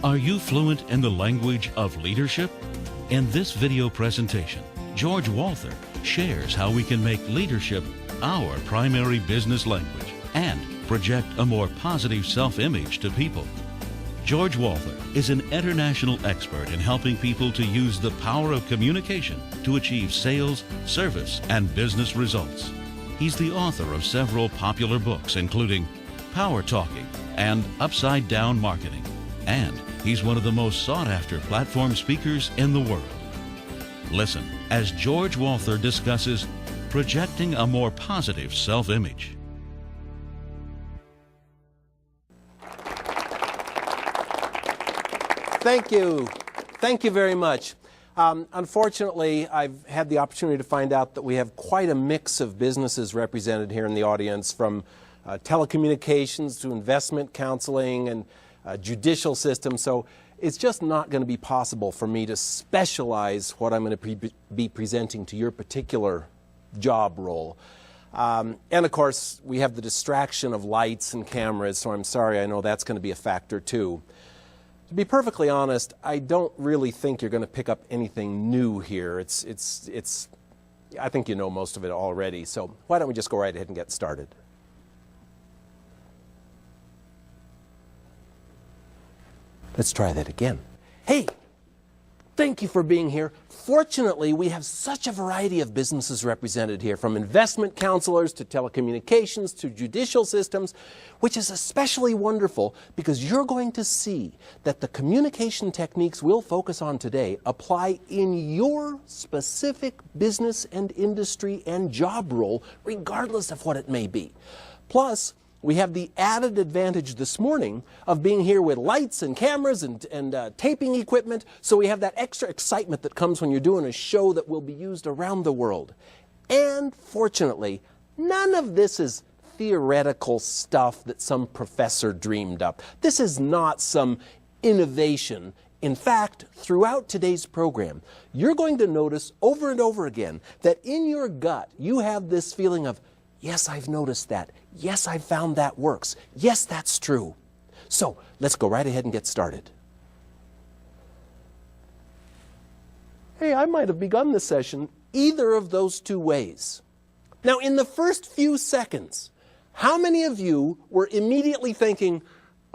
Are you fluent in the language of leadership? In this video presentation, George Walther shares how we can make leadership our primary business language and project a more positive self-image to people. George Walther is an international expert in helping people to use the power of communication to achieve sales, service, and business results. He's the author of several popular books, including Power Talking and Upside Down Marketing. And he's one of the most sought-after platform speakers in the world. Listen as George Walther discusses projecting a more positive self-image. Thank you. Thank you very much. Unfortunately, I've had the opportunity to find out that we have quite a mix of businesses represented here in the audience, from telecommunications to investment counseling and judicial systems. So it's just not going to be possible for me to specialize what I'm going to be presenting to your particular job role. And of course, we have the distraction of lights and cameras, so I'm sorry, I know that's going to be a factor too. To be perfectly honest, I don't really think you're going to pick up anything new here. I think you know most of it already, so why don't we just go right ahead and get started. Let's try that again. Hey, thank you for being here. Fortunately, we have such a variety of businesses represented here, from investment counselors to telecommunications to judicial systems, which is especially wonderful because you're going to see that the communication techniques we'll focus on today apply in your specific business and industry and job role, regardless of what it may be. Plus, we have the added advantage this morning of being here with lights and cameras and taping equipment, so we have that extra excitement that comes when you're doing a show that will be used around the world. And fortunately, none of this is theoretical stuff that some professor dreamed up. This is not some innovation. In fact, throughout today's program, you're going to notice over and over again that in your gut you have this feeling of, yes, I've noticed that. Yes, I've found that works. Yes, that's true. So let's go right ahead and get started. Hey, I might have begun the session either of those two ways. Now, in the first few seconds, how many of you were immediately thinking,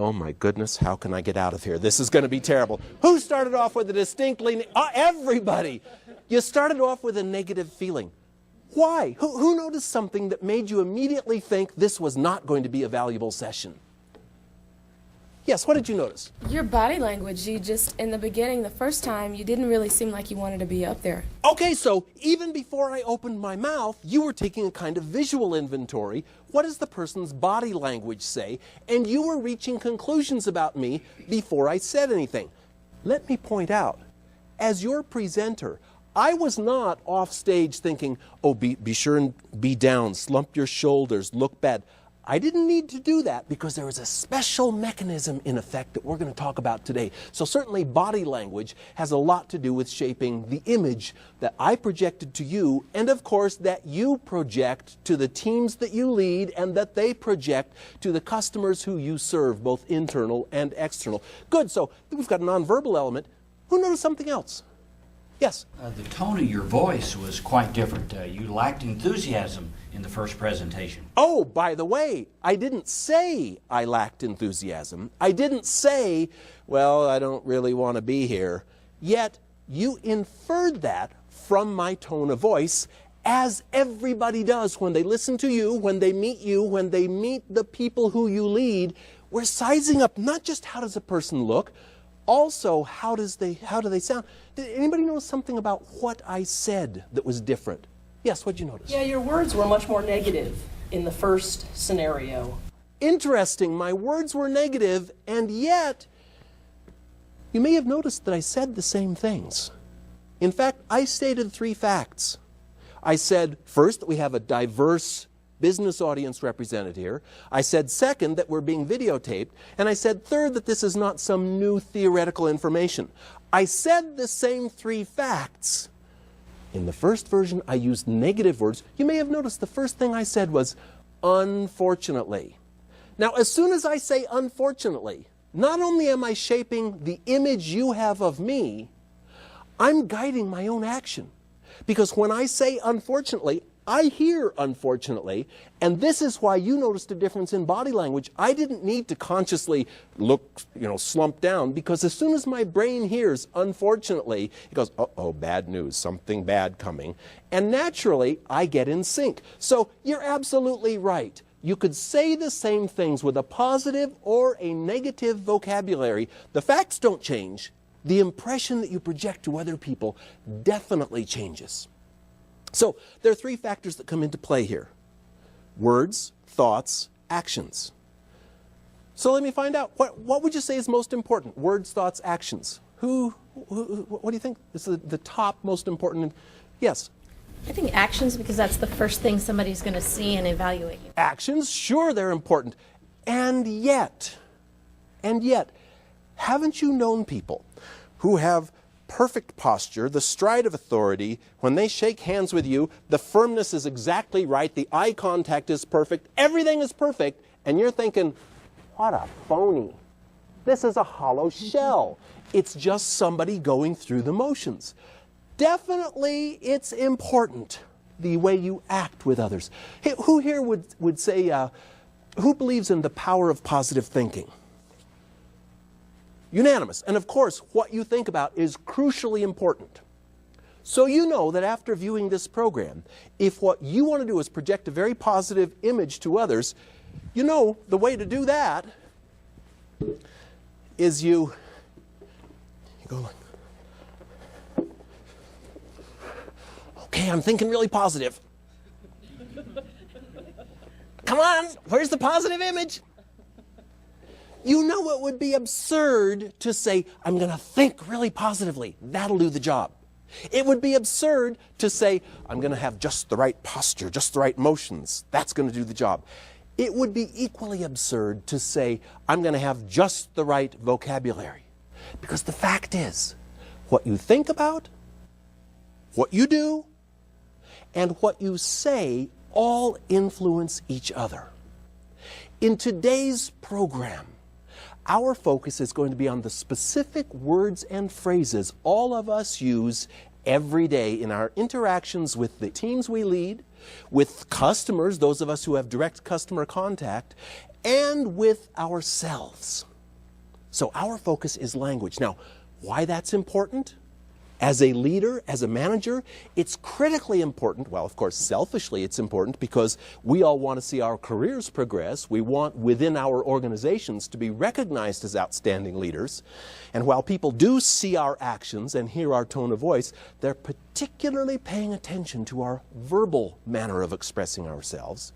oh my goodness, how can I get out of here? This is going to be terrible. Who started off with a distinctly... everybody! You started off with a negative feeling. Why? Who noticed something that made you immediately think this was not going to be a valuable session? Yes, what did you notice? Your body language. You just, in the beginning, the first time, you didn't really seem like you wanted to be up there. Okay, so even before I opened my mouth, you were taking a kind of visual inventory. What does the person's body language say? And you were reaching conclusions about me before I said anything. Let me point out, as your presenter, I was not off stage thinking, oh, be sure and be down, slump your shoulders, look bad. I didn't need to do that because there is a special mechanism in effect that we're going to talk about today. So certainly body language has a lot to do with shaping the image that I projected to you, and of course that you project to the teams that you lead and that they project to the customers who you serve, both internal and external. Good, so we've got a nonverbal element. Who noticed something else? Yes? The tone of your voice was quite different. You lacked enthusiasm in the first presentation. Oh, by the way, I didn't say I lacked enthusiasm. I didn't say, well, I don't really want to be here. Yet, you inferred that from my tone of voice, as everybody does when they listen to you, when they meet the people who you lead. We're sizing up not just how does a person look, also, how do they sound? Did anybody notice something about what I said that was different? Yes, what'd you notice? Yeah, your words were much more negative in the first scenario. Interesting. My words were negative, and yet you may have noticed that I said the same things. In fact, I stated 3 facts. I said, first, that we have a diverse business audience represented here. I said, second, that we're being videotaped. And I said, third, that this is not some new theoretical information. I said the same 3 facts. In the first version, I used negative words. You may have noticed the first thing I said was, unfortunately. Now, as soon as I say unfortunately, not only am I shaping the image you have of me, I'm guiding my own action. Because when I say unfortunately, I hear unfortunately, and this is why you noticed a difference in body language. I didn't need to consciously look, slump down, because as soon as my brain hears unfortunately, it goes, uh-oh, bad news, something bad coming. And naturally, I get in sync. So you're absolutely right. You could say the same things with a positive or a negative vocabulary. The facts don't change. The impression that you project to other people definitely changes. So there are three factors that come into play here: words, thoughts, actions. So let me find out, what would you say is most important? Words, thoughts, actions. What do you think is the top most important? Yes? I think actions, because that's the first thing somebody's going to see and evaluate you. Actions, sure, they're important. And yet, haven't you known people who have perfect posture, the stride of authority? When they shake hands with you, the firmness is exactly right, the eye contact is perfect, everything is perfect, and you're thinking, what a phony. This is a hollow shell. It's just somebody going through the motions. Definitely, it's important, the way you act with others. Hey, who here would say, who believes in the power of positive thinking? Unanimous. And of course, what you think about is crucially important. So you know that after viewing this program, if what you want to do is project a very positive image to others, you know the way to do that is you go like, okay, I'm thinking really positive. Come on, where's the positive image? You know it would be absurd to say, I'm going to think really positively. That'll do the job. It would be absurd to say, I'm going to have just the right posture, just the right motions. That's going to do the job. It would be equally absurd to say, I'm going to have just the right vocabulary. Because the fact is, what you think about, what you do, and what you say all influence each other. In today's program, our focus is going to be on the specific words and phrases all of us use every day in our interactions with the teams we lead, with customers, those of us who have direct customer contact, and with ourselves. So our focus is language. Now, why that's important? As a leader, as a manager, it's critically important. Well, of course, selfishly it's important because we all want to see our careers progress. We want within our organizations to be recognized as outstanding leaders. And while people do see our actions and hear our tone of voice, they're particularly paying attention to our verbal manner of expressing ourselves.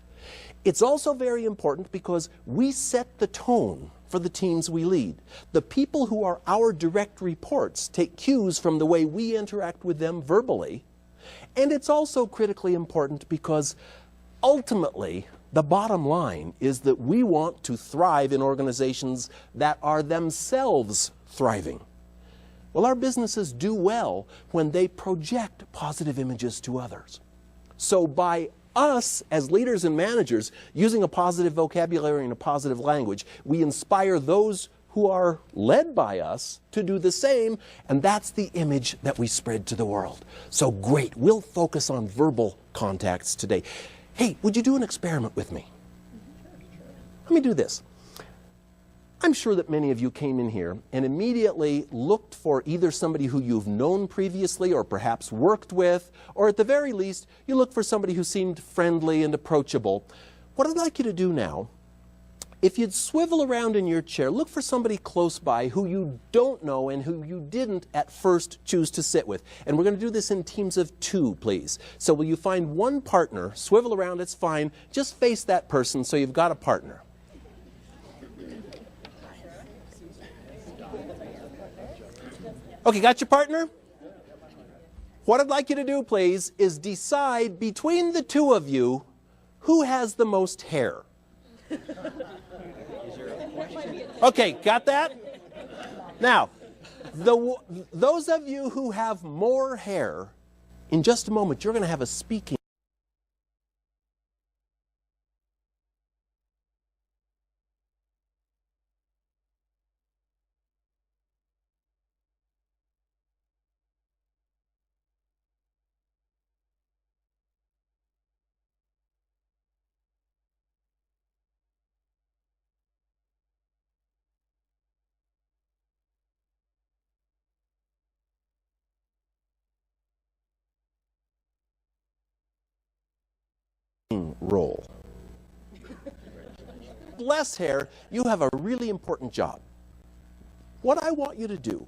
It's also very important because we set the tone for the teams we lead. The people who are our direct reports take cues from the way we interact with them verbally. And it's also critically important because ultimately the bottom line is that we want to thrive in organizations that are themselves thriving. Well, our businesses do well when they project positive images to others. So by us as leaders and managers using a positive vocabulary and a positive language, we inspire those who are led by us to do the same, and that's the image that we spread to the world. So great, we'll focus on verbal contacts today. Hey, would you do an experiment with me? Let me do this. I'm sure that many of you came in here and immediately looked for either somebody who you've known previously or perhaps worked with, or at the very least, you looked for somebody who seemed friendly and approachable. What I'd like you to do now, if you'd swivel around in your chair, look for somebody close by who you don't know and who you didn't at first choose to sit with. And we're going to do this in teams of 2, please. So will you find one partner, swivel around, it's fine, just face that person so you've got a partner. Okay, got your partner? What I'd like you to do, please, is decide between the two of you who has the most hair. Okay, got that? Now, those of you who have more hair, in just a moment, you're going to have a speaking roll. Less hair, you have a really important job. What I want you to do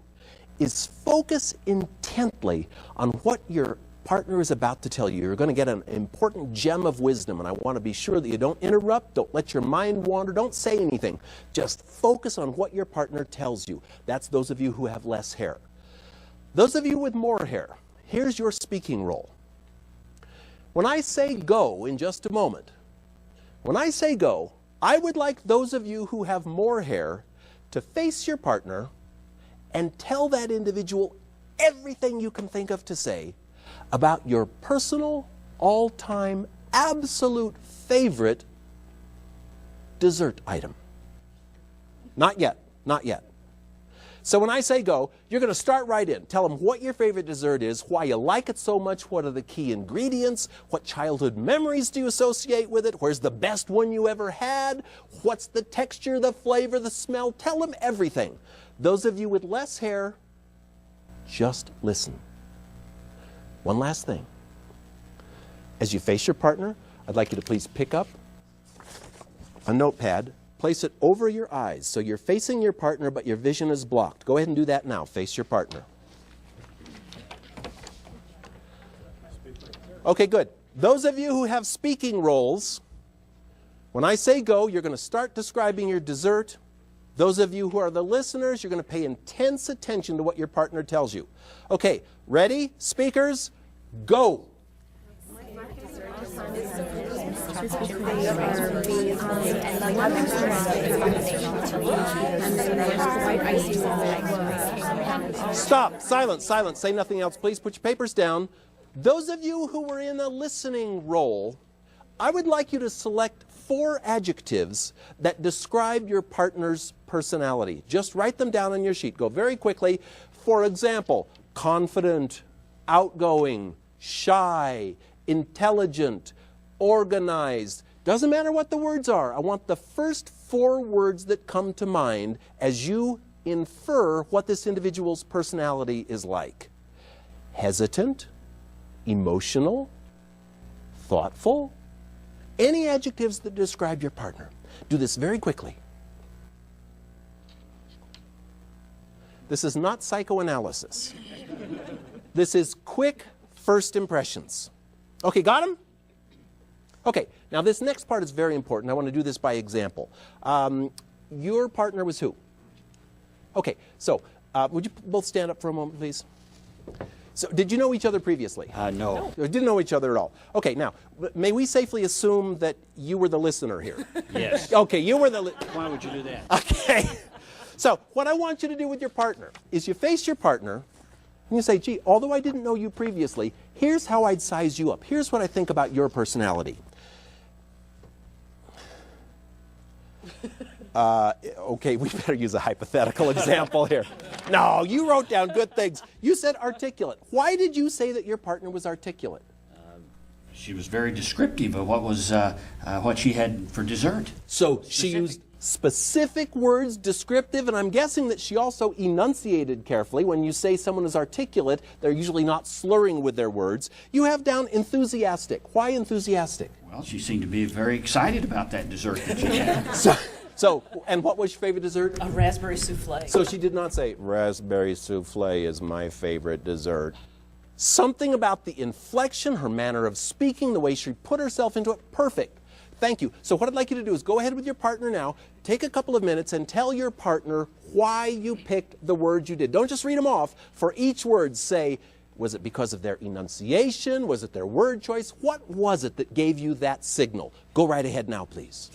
is focus intently on what your partner is about to tell you. You're going to get an important gem of wisdom, and I want to be sure that you don't interrupt, don't let your mind wander, don't say anything. Just focus on what your partner tells you. That's those of you who have less hair. Those of you with more hair, here's your speaking role. When I say go in just a moment, when I say go, I would like those of you who have more hair to face your partner and tell that individual everything you can think of to say about your personal, all-time, absolute favorite dessert item. Not yet, not yet. So when I say go, you're going to start right in. Tell them what your favorite dessert is, why you like it so much, what are the key ingredients, what childhood memories do you associate with it, where's the best one you ever had, what's the texture, the flavor, the smell. Tell them everything. Those of you with less hair, just listen. One last thing. As you face your partner, I'd like you to please pick up a notepad, place it over your eyes so you're facing your partner but your vision is blocked. Go ahead and do that now. Face your partner. Okay, good. Those of you who have speaking roles, when I say go, you're going to start describing your dessert. Those of you who are the listeners, you're going to pay intense attention to what your partner tells you. Okay, ready? Speakers, go. Stop. Silence. Silence. Say nothing else. Please put your papers down. Those of you who were in a listening role, I would like you to select 4 adjectives that describe your partner's personality. Just write them down on your sheet. Go very quickly. For example, confident, outgoing, shy, intelligent, organized. Doesn't matter what the words are. I want the first 4 words that come to mind as you infer what this individual's personality is like. Hesitant, emotional, thoughtful. Any adjectives that describe your partner. Do this very quickly. This is not psychoanalysis. This is quick first impressions. Okay, got them? Okay, now this next part is very important. I want to do this by example. Your partner was who? Okay, so would you both stand up for a moment, please? So, did you know each other previously? No. Didn't know each other at all. Okay, now, may we safely assume that you were the listener here? Yes. Okay, you were the... Why would you do that? Okay. So, what I want you to do with your partner is you face your partner and you say, gee, although I didn't know you previously, here's how I'd size you up. Here's what I think about your personality. Okay, we better use a hypothetical example here. No, you wrote down good things. You said articulate. Why did you say that your partner was articulate? She was very descriptive of what she had for dessert. So she used specific words, descriptive, and I'm guessing that she also enunciated carefully. When you say someone is articulate, they're usually not slurring with their words. You have down enthusiastic. Why enthusiastic? Well, she seemed to be very excited about that dessert that she had. So, and what was your favorite dessert? A raspberry souffle. So she did not say, raspberry souffle is my favorite dessert. Something about the inflection, her manner of speaking, the way she put herself into it, perfect. Thank you. So what I'd like you to do is go ahead with your partner now, take a couple of minutes and tell your partner why you picked the words you did. Don't just read them off. For each word, say, was it because of their enunciation? Was it their word choice? What was it that gave you that signal? Go right ahead now, please.